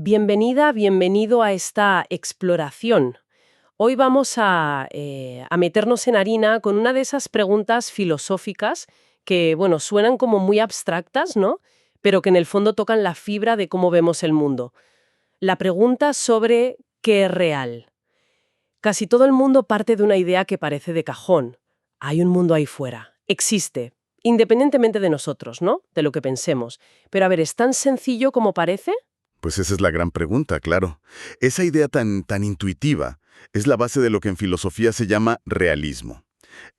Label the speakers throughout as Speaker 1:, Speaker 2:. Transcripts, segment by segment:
Speaker 1: Bienvenida, bienvenido a esta exploración. Hoy vamos a meternos en harina con una de esas preguntas filosóficas que, bueno, suenan como muy abstractas, ¿no? Pero que en el fondo tocan la fibra de cómo vemos el mundo. La pregunta sobre qué es real. Casi todo el mundo parte de una idea que parece de cajón. Hay un mundo ahí fuera. Existe. Independientemente de nosotros, ¿no? De lo que pensemos. Pero a ver, ¿es tan sencillo como parece?
Speaker 2: Pues esa es la gran pregunta, claro. Esa idea tan intuitiva es la base de lo que en filosofía se llama realismo.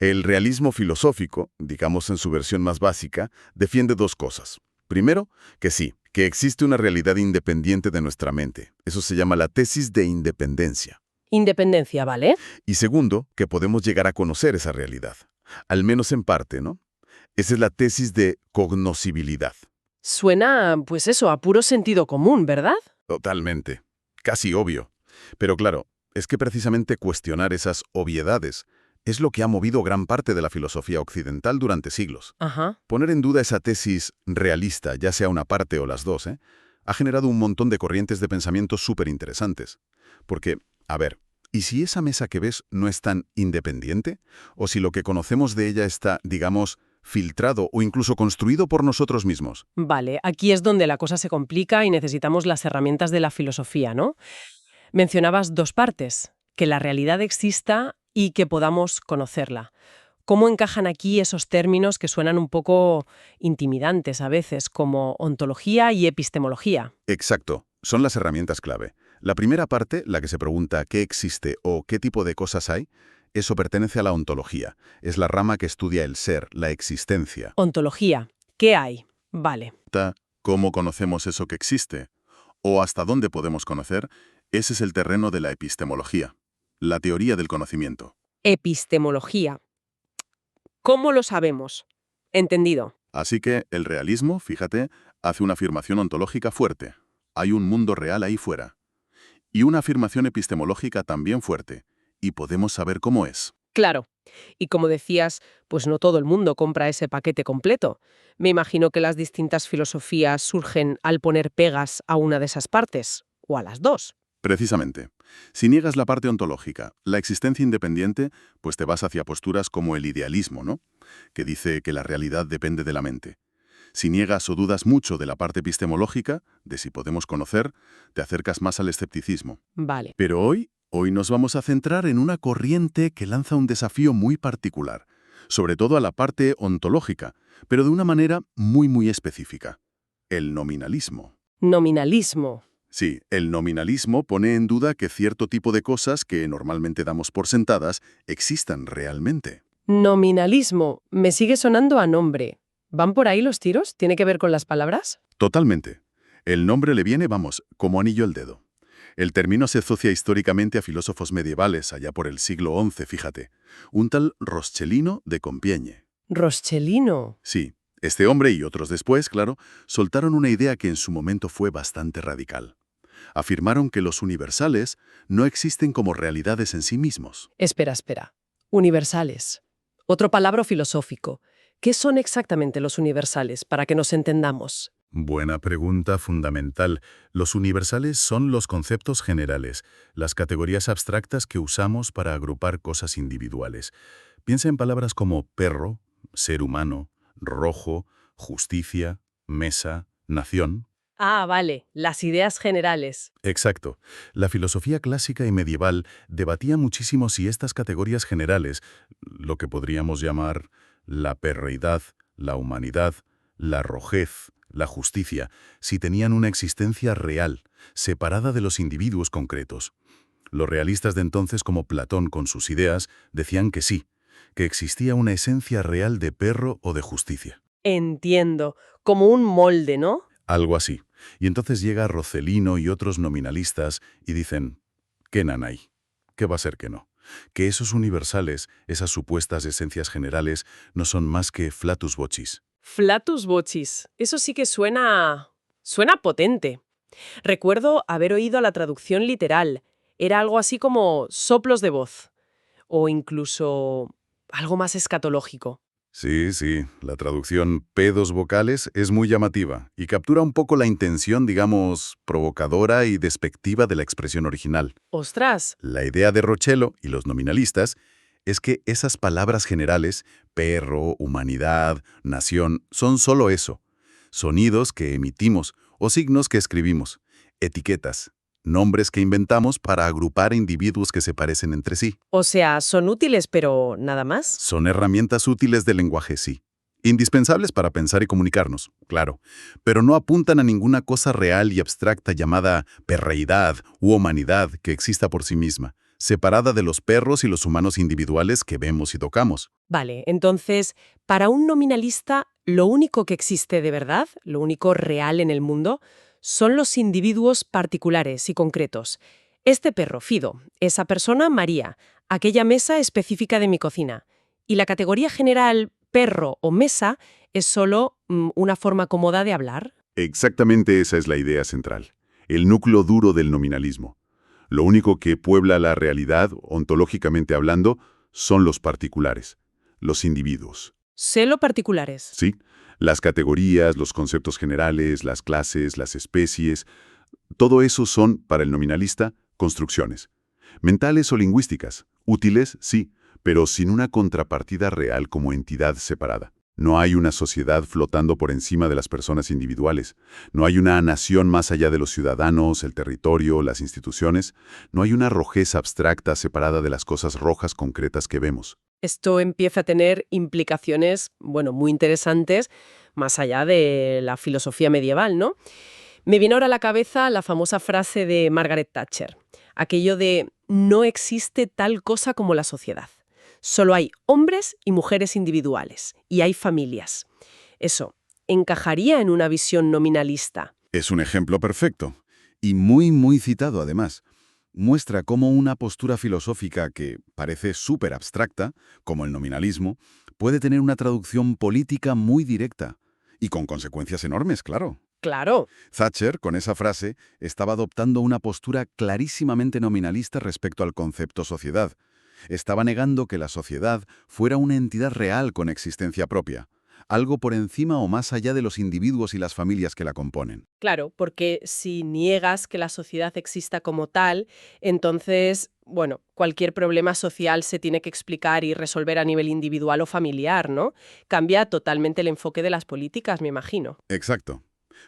Speaker 2: El realismo filosófico, digamos en su versión más básica, defiende dos cosas. Primero, que sí, que existe una realidad independiente de nuestra mente. Eso se llama la tesis de independencia.
Speaker 1: Independencia, ¿vale?
Speaker 2: Y segundo, que podemos llegar a conocer esa realidad. Al menos en parte, ¿no? Esa es la tesis de cognoscibilidad.
Speaker 1: Suena, pues eso, a puro sentido común, ¿verdad?
Speaker 2: Totalmente. Casi obvio. Pero claro, es que precisamente cuestionar esas obviedades es lo que ha movido gran parte de la filosofía occidental durante siglos.
Speaker 1: Ajá.
Speaker 2: Poner en duda esa tesis realista, ya sea una parte o las dos, ha generado un montón de corrientes de pensamiento súper interesantes. Porque, a ver, ¿y si esa mesa que ves no es tan independiente? ¿O si lo que conocemos de ella está, digamos, filtrado o incluso construido por nosotros mismos?
Speaker 1: Vale, aquí es donde la cosa se complica y necesitamos las herramientas de la filosofía, ¿no? Mencionabas dos partes, que la realidad exista y que podamos conocerla. ¿Cómo encajan aquí esos términos que suenan un poco intimidantes a veces, como ontología y epistemología?
Speaker 2: Exacto, son las herramientas clave. La primera parte, la que se pregunta qué existe o qué tipo de cosas hay, eso pertenece a la ontología. Es la rama que estudia el ser, la existencia.
Speaker 1: Ontología. ¿Qué hay? Vale.
Speaker 2: ¿Cómo conocemos eso que existe? ¿O hasta dónde podemos conocer? Ese es el terreno de la epistemología, la teoría del conocimiento.
Speaker 1: Epistemología. ¿Cómo lo sabemos? Entendido.
Speaker 2: Así que el realismo, fíjate, hace una afirmación ontológica fuerte. Hay un mundo real ahí fuera. Y una afirmación epistemológica también fuerte. Y podemos saber cómo es.
Speaker 1: Claro. Y como decías, pues no todo el mundo compra ese paquete completo. Me imagino que las distintas filosofías surgen al poner pegas a una de esas partes, o a las dos.
Speaker 2: Precisamente. Si niegas la parte ontológica, la existencia independiente, pues te vas hacia posturas como el idealismo, ¿no? Que dice que la realidad depende de la mente. Si niegas o dudas mucho de la parte epistemológica, de si podemos conocer, te acercas más al escepticismo.
Speaker 1: Vale.
Speaker 2: Pero hoy nos vamos a centrar en una corriente que lanza un desafío muy particular, sobre todo a la parte ontológica, pero de una manera muy específica. El nominalismo.
Speaker 1: Nominalismo.
Speaker 2: Sí, el nominalismo pone en duda que cierto tipo de cosas que normalmente damos por sentadas existan realmente.
Speaker 1: Nominalismo. Me sigue sonando a nombre. ¿Van por ahí los tiros? ¿Tiene que ver con las palabras?
Speaker 2: Totalmente. El nombre le viene, vamos, como anillo al dedo. El término se asocia históricamente a filósofos medievales, allá por el siglo XI, fíjate. Un tal Roscelino de Compiègne.
Speaker 1: Roscelino.
Speaker 2: Sí, este hombre y otros después, claro, soltaron una idea que en su momento fue bastante radical. Afirmaron que los universales no existen como realidades en sí mismos.
Speaker 1: Espera. Universales. Otro palabra filosófico. ¿Qué son exactamente los universales para que nos entendamos?
Speaker 2: Buena pregunta fundamental. Los universales son los conceptos generales, las categorías abstractas que usamos para agrupar cosas individuales. Piensa en palabras como perro, ser humano, rojo, justicia, mesa, nación.
Speaker 1: Ah, vale, las ideas generales.
Speaker 2: Exacto. La filosofía clásica y medieval debatía muchísimo si estas categorías generales, lo que podríamos llamar la perreidad, la humanidad, la rojez, la justicia, si tenían una existencia real, separada de los individuos concretos. Los realistas de entonces, como Platón con sus ideas, decían que sí, que existía una esencia real de perro o de justicia.
Speaker 1: Entiendo, como un molde, ¿no?
Speaker 2: Algo así. Y entonces llega Roscelino y otros nominalistas y dicen, ¿qué nanay? ¿Qué va a ser que no? Que esos universales, esas supuestas esencias generales, no son más que flatus vocis.
Speaker 1: Flatus vocis. Eso sí que suena potente. Recuerdo haber oído la traducción literal. Era algo así como soplos de voz. O incluso algo más escatológico.
Speaker 2: Sí, sí, la traducción P dos vocales es muy llamativa y captura un poco la intención, digamos, provocadora y despectiva de la expresión original.
Speaker 1: ¡Ostras!
Speaker 2: La idea de Rochelo y los nominalistas es que esas palabras generales, perro, humanidad, nación, son solo eso, sonidos que emitimos o signos que escribimos, etiquetas, nombres que inventamos para agrupar individuos que se parecen entre sí.
Speaker 1: O sea, son útiles, pero nada más.
Speaker 2: Son herramientas útiles del lenguaje, sí. Indispensables para pensar y comunicarnos, claro, pero no apuntan a ninguna cosa real y abstracta llamada perreidad u humanidad que exista por sí misma, separada de los perros y los humanos individuales que vemos y tocamos.
Speaker 1: Vale, entonces, para un nominalista, lo único que existe de verdad, lo único real en el mundo, son los individuos particulares y concretos. Este perro, Fido, esa persona, María, aquella mesa específica de mi cocina. Y la categoría general, perro o mesa, es solo una forma cómoda de hablar.
Speaker 2: Exactamente esa es la idea central, el núcleo duro del nominalismo. Lo único que puebla la realidad, ontológicamente hablando, son los particulares, los individuos.
Speaker 1: Selo particulares.
Speaker 2: ¿Sí? Las categorías, los conceptos generales, las clases, las especies, todo eso son, para el nominalista, construcciones. Mentales o lingüísticas, útiles, sí, pero sin una contrapartida real como entidad separada. No hay una sociedad flotando por encima de las personas individuales. No hay una nación más allá de los ciudadanos, el territorio, las instituciones. No hay una rojez abstracta separada de las cosas rojas concretas que vemos.
Speaker 1: Esto empieza a tener implicaciones, bueno, muy interesantes, más allá de la filosofía medieval, ¿no? Me viene ahora a la cabeza la famosa frase de Margaret Thatcher, aquello de no existe tal cosa como la sociedad. Solo hay hombres y mujeres individuales, y hay familias. Eso, ¿encajaría en una visión nominalista?
Speaker 2: Es un ejemplo perfecto. Y muy citado además. Muestra cómo una postura filosófica que parece súper abstracta, como el nominalismo, puede tener una traducción política muy directa. Y con consecuencias enormes, claro.
Speaker 1: Claro.
Speaker 2: Thatcher, con esa frase, estaba adoptando una postura clarísimamente nominalista respecto al concepto sociedad. Estaba negando que la sociedad fuera una entidad real con existencia propia, algo por encima o más allá de los individuos y las familias que la componen.
Speaker 1: Claro, porque si niegas que la sociedad exista como tal, entonces, bueno, cualquier problema social se tiene que explicar y resolver a nivel individual o familiar, ¿no? Cambia totalmente el enfoque de las políticas, me imagino.
Speaker 2: Exacto.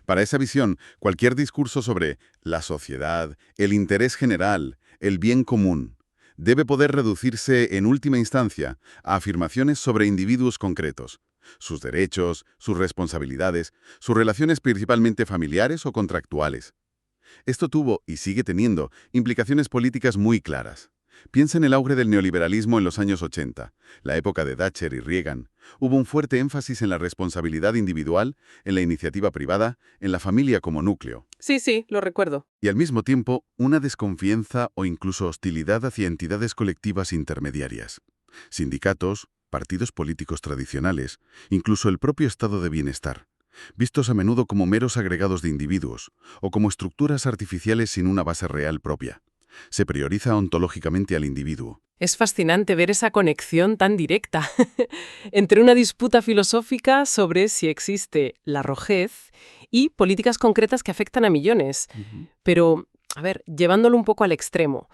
Speaker 2: Para esa visión, cualquier discurso sobre la sociedad, el interés general, el bien común, debe poder reducirse en última instancia a afirmaciones sobre individuos concretos, sus derechos, sus responsabilidades, sus relaciones principalmente familiares o contractuales. Esto tuvo, y sigue teniendo, implicaciones políticas muy claras. Piensa en el auge del neoliberalismo en los años 80, la época de Thatcher y Reagan. Hubo un fuerte énfasis en la responsabilidad individual, en la iniciativa privada, en la familia como núcleo.
Speaker 1: Sí, lo recuerdo.
Speaker 2: Y al mismo tiempo, una desconfianza o incluso hostilidad hacia entidades colectivas intermediarias. Sindicatos, partidos políticos tradicionales, incluso el propio estado de bienestar, vistos a menudo como meros agregados de individuos o como estructuras artificiales sin una base real propia. Se prioriza ontológicamente al individuo.
Speaker 1: Es fascinante ver esa conexión tan directa entre una disputa filosófica sobre si existe la rojez y políticas concretas que afectan a millones. Pero, a ver, llevándolo un poco al extremo,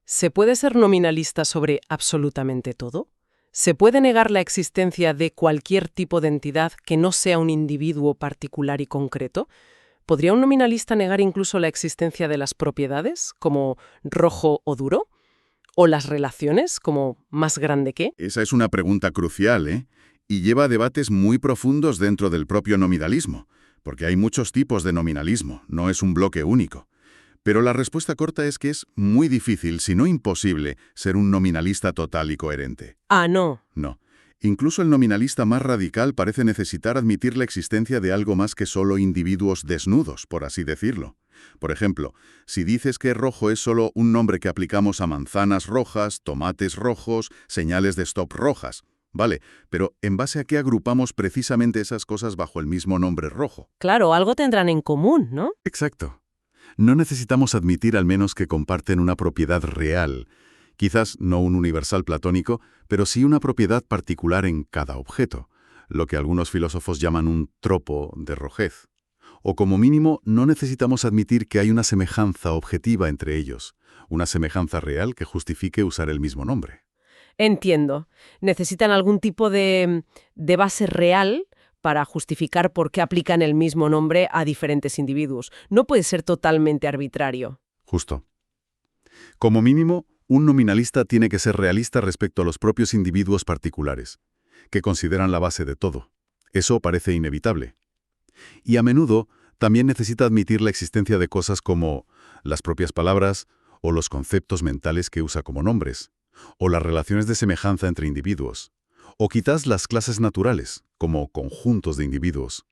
Speaker 1: ¿se puede ser nominalista sobre absolutamente todo? ¿Se puede negar la existencia de cualquier tipo de entidad que no sea un individuo particular y concreto? ¿Podría un nominalista negar incluso la existencia de las propiedades, como rojo o duro? ¿O las relaciones, como más grande que?
Speaker 2: Esa es una pregunta crucial, ¿eh? Y lleva a debates muy profundos dentro del propio nominalismo, porque hay muchos tipos de nominalismo, no es un bloque único. Pero la respuesta corta es que es muy difícil, si no imposible, ser un nominalista total y coherente.
Speaker 1: Ah, no.
Speaker 2: No. Incluso el nominalista más radical parece necesitar admitir la existencia de algo más que solo individuos desnudos, por así decirlo. Por ejemplo, si dices que rojo es solo un nombre que aplicamos a manzanas rojas, tomates rojos, señales de stop rojas. Vale, pero ¿en base a qué agrupamos precisamente esas cosas bajo el mismo nombre rojo?
Speaker 1: Claro, algo tendrán en común, ¿no?
Speaker 2: Exacto. No necesitamos admitir al menos que comparten una propiedad real. Quizás no un universal platónico, pero sí una propiedad particular en cada objeto. lo que algunos filósofos llaman un tropo de rojez. O como mínimo, no necesitamos admitir que hay una semejanza objetiva entre ellos, una semejanza real que justifique usar el mismo nombre.
Speaker 1: Entiendo. Necesitan algún tipo de base real para justificar por qué aplican el mismo nombre a diferentes individuos. No puede ser totalmente arbitrario.
Speaker 2: Justo. Como mínimo, un nominalista tiene que ser realista respecto a los propios individuos particulares, que consideran la base de todo. Eso parece inevitable. Y a menudo también necesita admitir la existencia de cosas como las propias palabras o los conceptos mentales que usa como nombres, o las relaciones de semejanza entre individuos, o quizás las clases naturales, como conjuntos de individuos.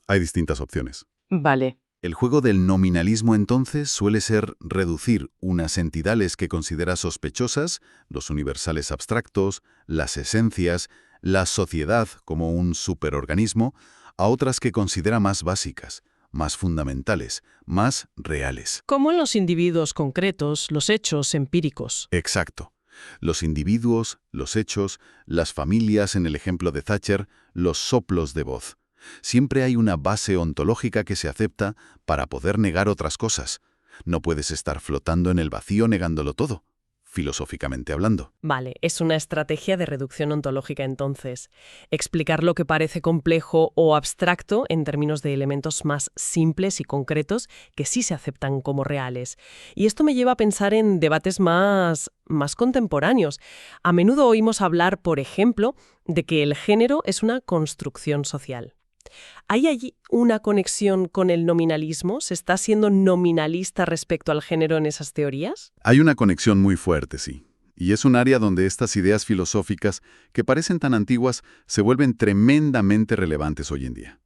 Speaker 2: Hay distintas opciones.
Speaker 1: Vale.
Speaker 2: El juego del nominalismo entonces suele ser reducir unas entidades que considera sospechosas, los universales abstractos, las esencias, la sociedad como un superorganismo, a otras que considera más básicas, más fundamentales, más reales.
Speaker 3: Como en los individuos concretos, los hechos empíricos.
Speaker 2: Exacto. Los individuos, los hechos, las familias en el ejemplo de Thatcher, los soplos de voz. Siempre hay una base ontológica que se acepta para poder negar otras cosas. No puedes estar flotando en el vacío negándolo todo, filosóficamente hablando.
Speaker 1: Vale, es una estrategia de reducción ontológica entonces. Explicar lo que parece complejo o abstracto en términos de elementos más simples y concretos que sí se aceptan como reales. Y esto me lleva a pensar en debates más contemporáneos. A menudo oímos hablar, por ejemplo, de que el género es una construcción social. ¿Hay allí una conexión con el nominalismo? ¿Se está siendo nominalista respecto al género en esas teorías?
Speaker 2: Hay una conexión muy fuerte, sí. Y es un área donde estas ideas filosóficas, que parecen tan antiguas, se vuelven tremendamente relevantes hoy en día.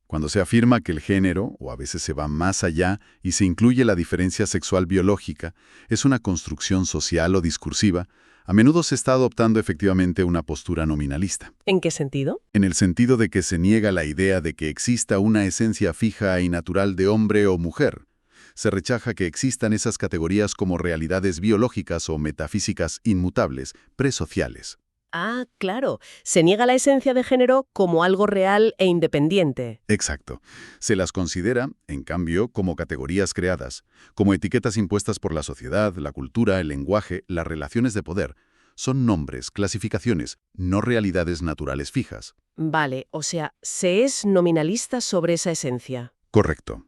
Speaker 2: Cuando se afirma que el género, o a veces se va más allá y se incluye la diferencia sexual biológica, es una construcción social o discursiva, a menudo se está adoptando efectivamente una postura nominalista.
Speaker 1: ¿En qué sentido?
Speaker 2: En el sentido de que se niega la idea de que exista una esencia fija y natural de hombre o mujer. Se rechaza que existan esas categorías como realidades biológicas o metafísicas inmutables, presociales.
Speaker 1: Ah, claro. Se niega la esencia de género como algo real e independiente.
Speaker 2: Exacto. Se las considera, en cambio, como categorías creadas, como etiquetas impuestas por la sociedad, la cultura, el lenguaje, las relaciones de poder. Son nombres, clasificaciones, no realidades naturales fijas.
Speaker 1: Vale, o sea, se es nominalista sobre esa esencia.
Speaker 2: Correcto.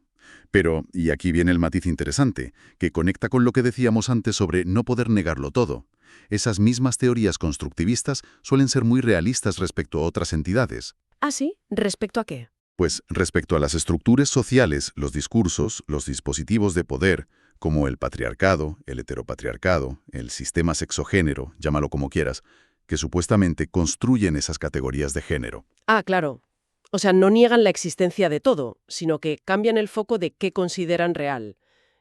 Speaker 2: Pero, y aquí viene el matiz interesante, que conecta con lo que decíamos antes sobre no poder negarlo todo. Esas mismas teorías constructivistas suelen ser muy realistas respecto a otras entidades.
Speaker 1: ¿Ah, sí? ¿Respecto a qué?
Speaker 2: Pues respecto a las estructuras sociales, los discursos, los dispositivos de poder, como el patriarcado, el heteropatriarcado, el sistema sexogénero, llámalo como quieras, que supuestamente construyen esas categorías de género.
Speaker 1: Ah, claro. O sea, no niegan la existencia de todo, sino que cambian el foco de qué consideran real.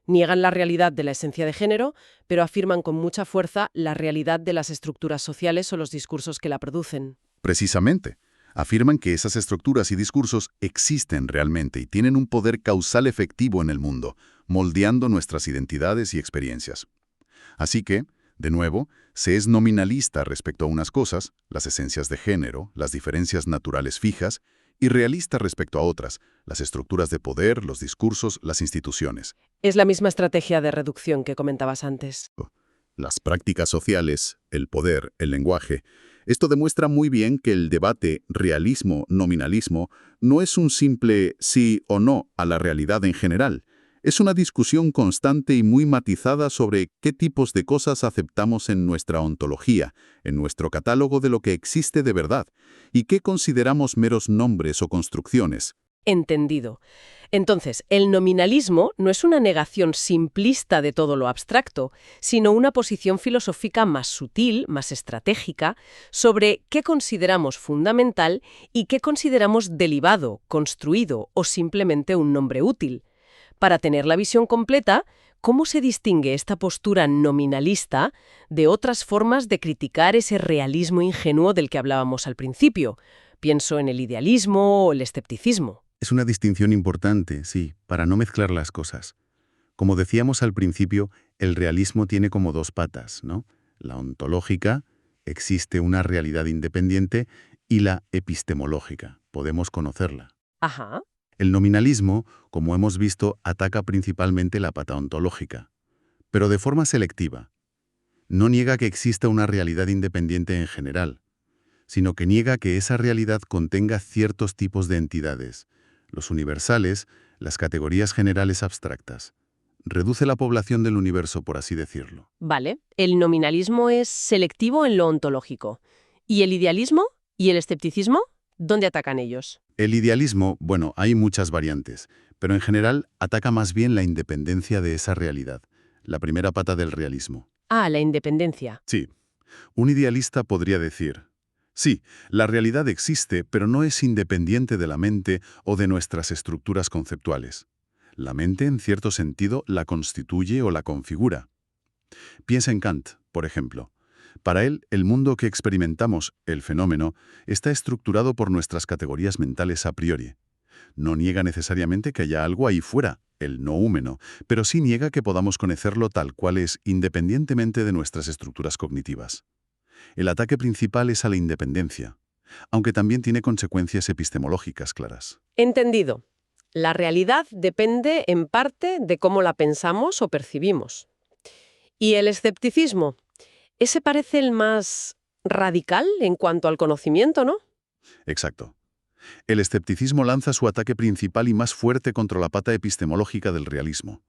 Speaker 1: Niegan la realidad de la esencia de género, pero afirman con mucha fuerza la realidad de las estructuras sociales o los discursos que la producen.
Speaker 2: Precisamente, afirman que esas estructuras y discursos existen realmente y tienen un poder causal efectivo en el mundo, moldeando nuestras identidades y experiencias. Así que, de nuevo, se es nominalista respecto a unas cosas, las esencias de género, las diferencias naturales fijas, y realista respecto a otras, las estructuras de poder, los discursos, las instituciones.
Speaker 1: Es la misma estrategia de reducción que comentabas antes.
Speaker 2: Las prácticas sociales, el poder, el lenguaje. Esto demuestra muy bien que el debate realismo-nominalismo no es un simple sí o no a la realidad en general. Es una discusión constante y muy matizada sobre qué tipos de cosas aceptamos en nuestra ontología, en nuestro catálogo de lo que existe de verdad, y qué consideramos meros nombres o construcciones.
Speaker 1: Entendido. Entonces, el nominalismo no es una negación simplista de todo lo abstracto, sino una posición filosófica más sutil, más estratégica, sobre qué consideramos fundamental y qué consideramos derivado, construido o simplemente un nombre útil. Para tener la visión completa, ¿cómo se distingue esta postura nominalista de otras formas de criticar ese realismo ingenuo del que hablábamos al principio? Pienso en el idealismo o el escepticismo.
Speaker 2: Es una distinción importante, sí, para no mezclar las cosas. Como decíamos al principio, el realismo tiene como dos patas, ¿no? La ontológica, existe una realidad independiente, y la epistemológica. Podemos conocerla.
Speaker 1: Ajá.
Speaker 2: El nominalismo, como hemos visto, ataca principalmente la pata ontológica, pero de forma selectiva. No niega que exista una realidad independiente en general, sino que niega que esa realidad contenga ciertos tipos de entidades, los universales, las categorías generales abstractas. Reduce la población del universo, por así decirlo.
Speaker 1: Vale. El nominalismo es selectivo en lo ontológico. ¿Y el idealismo? ¿Y el escepticismo? ¿Dónde atacan ellos?
Speaker 2: El idealismo, bueno, hay muchas variantes, pero en general ataca más bien la independencia de esa realidad, la primera pata del realismo.
Speaker 1: Ah, la independencia.
Speaker 2: Sí, un idealista podría decir, sí, la realidad existe, pero no es independiente de la mente o de nuestras estructuras conceptuales. La mente, en cierto sentido, la constituye o la configura. Piensa en Kant, por ejemplo. Para él, el mundo que experimentamos, el fenómeno, está estructurado por nuestras categorías mentales a priori. No niega necesariamente que haya algo ahí fuera, el noúmeno, pero sí niega que podamos conocerlo tal cual es, independientemente de nuestras estructuras cognitivas. El ataque principal es a la independencia, aunque también tiene consecuencias epistemológicas claras.
Speaker 1: Entendido. La realidad depende en parte de cómo la pensamos o percibimos. ¿Y el escepticismo? Ese parece el más radical en cuanto al conocimiento, ¿no?
Speaker 2: Exacto. El escepticismo lanza su ataque principal y más fuerte contra la pata epistemológica del realismo.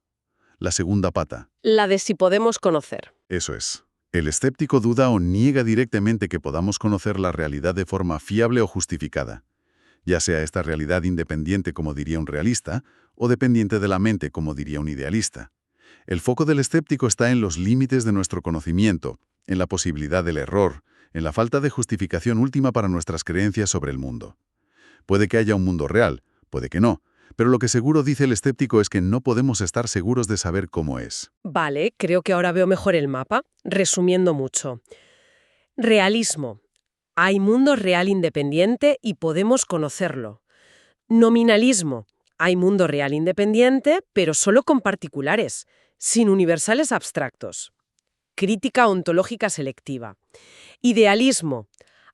Speaker 2: La segunda pata.
Speaker 1: La de si podemos conocer.
Speaker 2: Eso es. El escéptico duda o niega directamente que podamos conocer la realidad de forma fiable o justificada, ya sea esta realidad independiente, como diría un realista, o dependiente de la mente, como diría un idealista. El foco del escéptico está en los límites de nuestro conocimiento, en la posibilidad del error, en la falta de justificación última para nuestras creencias sobre el mundo. Puede que haya un mundo real, puede que no, pero lo que seguro dice el escéptico es que no podemos estar seguros de saber cómo es.
Speaker 1: Vale, creo que ahora veo mejor el mapa. Resumiendo mucho. Realismo. Hay mundo real independiente y podemos conocerlo. Nominalismo. Hay mundo real independiente, pero solo con particulares, sin universales abstractos. Crítica ontológica selectiva. Idealismo.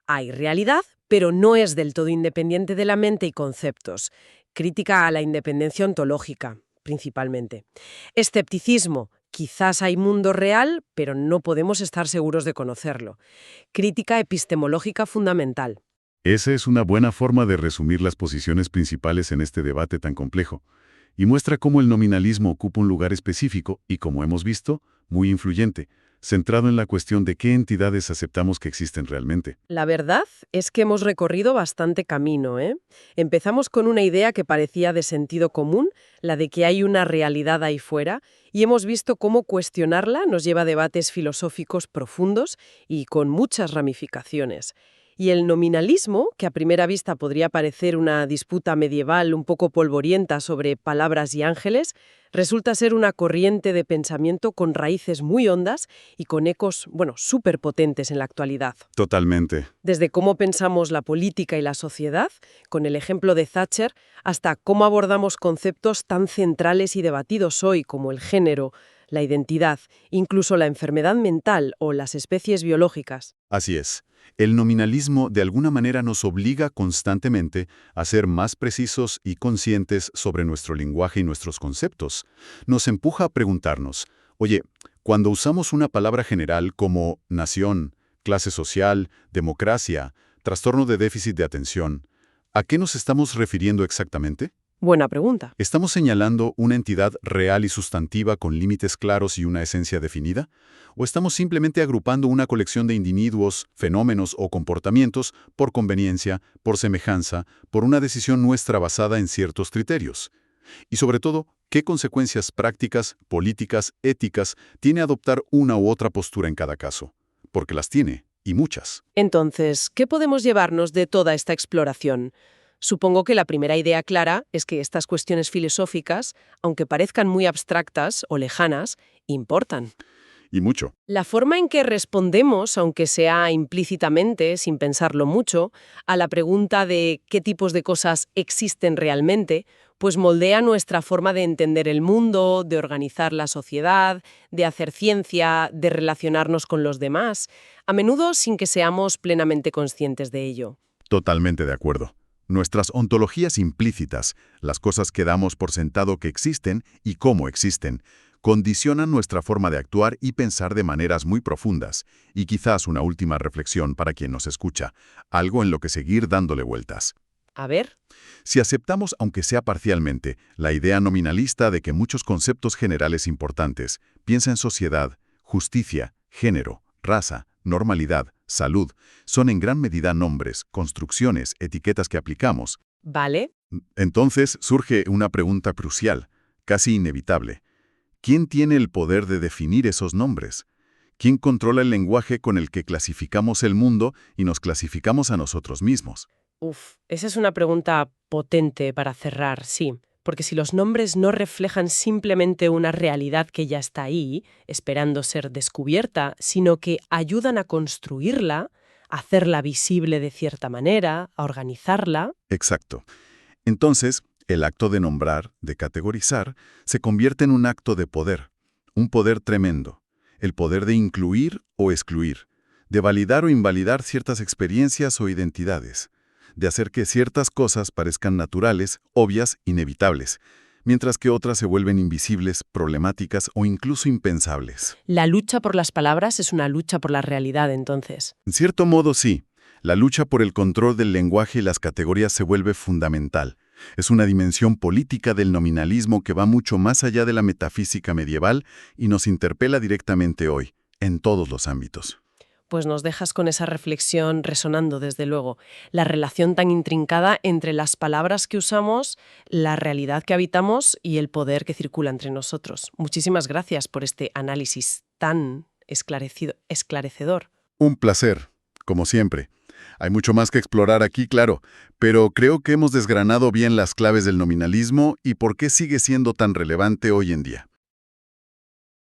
Speaker 1: Hay realidad, pero no es del todo independiente de la mente y conceptos. Crítica a la independencia ontológica, principalmente. Escepticismo. Quizás hay mundo real, pero no podemos estar seguros de conocerlo. Crítica epistemológica fundamental.
Speaker 2: Esa es una buena forma de resumir las posiciones principales en este debate tan complejo, y muestra cómo el nominalismo ocupa un lugar específico y, como hemos visto, muy influyente, centrado en la cuestión de qué entidades aceptamos que existen realmente.
Speaker 1: La verdad es que hemos recorrido bastante camino, ¿eh? Empezamos con una idea que parecía de sentido común, la de que hay una realidad ahí fuera, y hemos visto cómo cuestionarla nos lleva a debates filosóficos profundos y con muchas ramificaciones. Y el nominalismo, que a primera vista podría parecer una disputa medieval un poco polvorienta sobre palabras y ángeles, resulta ser una corriente de pensamiento con raíces muy hondas y con ecos, súper potentes en la actualidad.
Speaker 2: Totalmente.
Speaker 1: Desde cómo pensamos la política y la sociedad, con el ejemplo de Thatcher, hasta cómo abordamos conceptos tan centrales y debatidos hoy como el género, la identidad, incluso la enfermedad mental o las especies biológicas.
Speaker 2: Así es. El nominalismo de alguna manera nos obliga constantemente a ser más precisos y conscientes sobre nuestro lenguaje y nuestros conceptos. Nos empuja a preguntarnos, oye, cuando usamos una palabra general como nación, clase social, democracia, trastorno de déficit de atención, ¿a qué nos estamos refiriendo exactamente?
Speaker 1: Buena pregunta.
Speaker 2: ¿Estamos señalando una entidad real y sustantiva con límites claros y una esencia definida? ¿O estamos simplemente agrupando una colección de individuos, fenómenos o comportamientos por conveniencia, por semejanza, por una decisión nuestra basada en ciertos criterios? Y sobre todo, ¿qué consecuencias prácticas, políticas, éticas tiene adoptar una u otra postura en cada caso? Porque las tiene, y muchas.
Speaker 1: Entonces, ¿qué podemos llevarnos de toda esta exploración? Supongo que la primera idea clara es que estas cuestiones filosóficas, aunque parezcan muy abstractas o lejanas, importan.
Speaker 2: Y mucho.
Speaker 1: La forma en que respondemos, aunque sea implícitamente, sin pensarlo mucho, a la pregunta de qué tipos de cosas existen realmente, pues moldea nuestra forma de entender el mundo, de organizar la sociedad, de hacer ciencia, de relacionarnos con los demás, a menudo sin que seamos plenamente conscientes de ello.
Speaker 2: Totalmente de acuerdo. Nuestras ontologías implícitas, las cosas que damos por sentado que existen y cómo existen, condicionan nuestra forma de actuar y pensar de maneras muy profundas. Y quizás una última reflexión para quien nos escucha, algo en lo que seguir dándole vueltas.
Speaker 1: A ver.
Speaker 2: Si aceptamos, aunque sea parcialmente, la idea nominalista de que muchos conceptos generales importantes, piensa en sociedad, justicia, género, raza, normalidad, salud, son en gran medida nombres, construcciones, etiquetas que aplicamos,
Speaker 1: Vale.
Speaker 2: entonces surge una pregunta crucial, casi inevitable. ¿Quién tiene el poder de definir esos nombres? ¿Quién controla el lenguaje con el que clasificamos el mundo y nos clasificamos a nosotros mismos?
Speaker 1: Uf, esa es una pregunta potente para cerrar, sí. Porque si los nombres no reflejan simplemente una realidad que ya está ahí, esperando ser descubierta, sino que ayudan a construirla, a hacerla visible de cierta manera, a organizarla.
Speaker 2: Exacto. Entonces, el acto de nombrar, de categorizar, se convierte en un acto de poder, un poder tremendo, el poder de incluir o excluir, de validar o invalidar ciertas experiencias o identidades, de hacer que ciertas cosas parezcan naturales, obvias, inevitables, mientras que otras se vuelven invisibles, problemáticas o incluso impensables.
Speaker 1: La lucha por las palabras es una lucha por la realidad, entonces.
Speaker 2: En cierto modo, sí. La lucha por el control del lenguaje y las categorías se vuelve fundamental. Es una dimensión política del nominalismo que va mucho más allá de la metafísica medieval y nos interpela directamente hoy, en todos los ámbitos.
Speaker 1: Pues nos dejas con esa reflexión resonando, desde luego. La relación tan intrincada entre las palabras que usamos, la realidad que habitamos y el poder que circula entre nosotros. Muchísimas gracias por este análisis tan esclarecedor.
Speaker 2: Un placer, como siempre. Hay mucho más que explorar aquí, claro, pero creo que hemos desgranado bien las claves del nominalismo y por qué sigue siendo tan relevante hoy en día.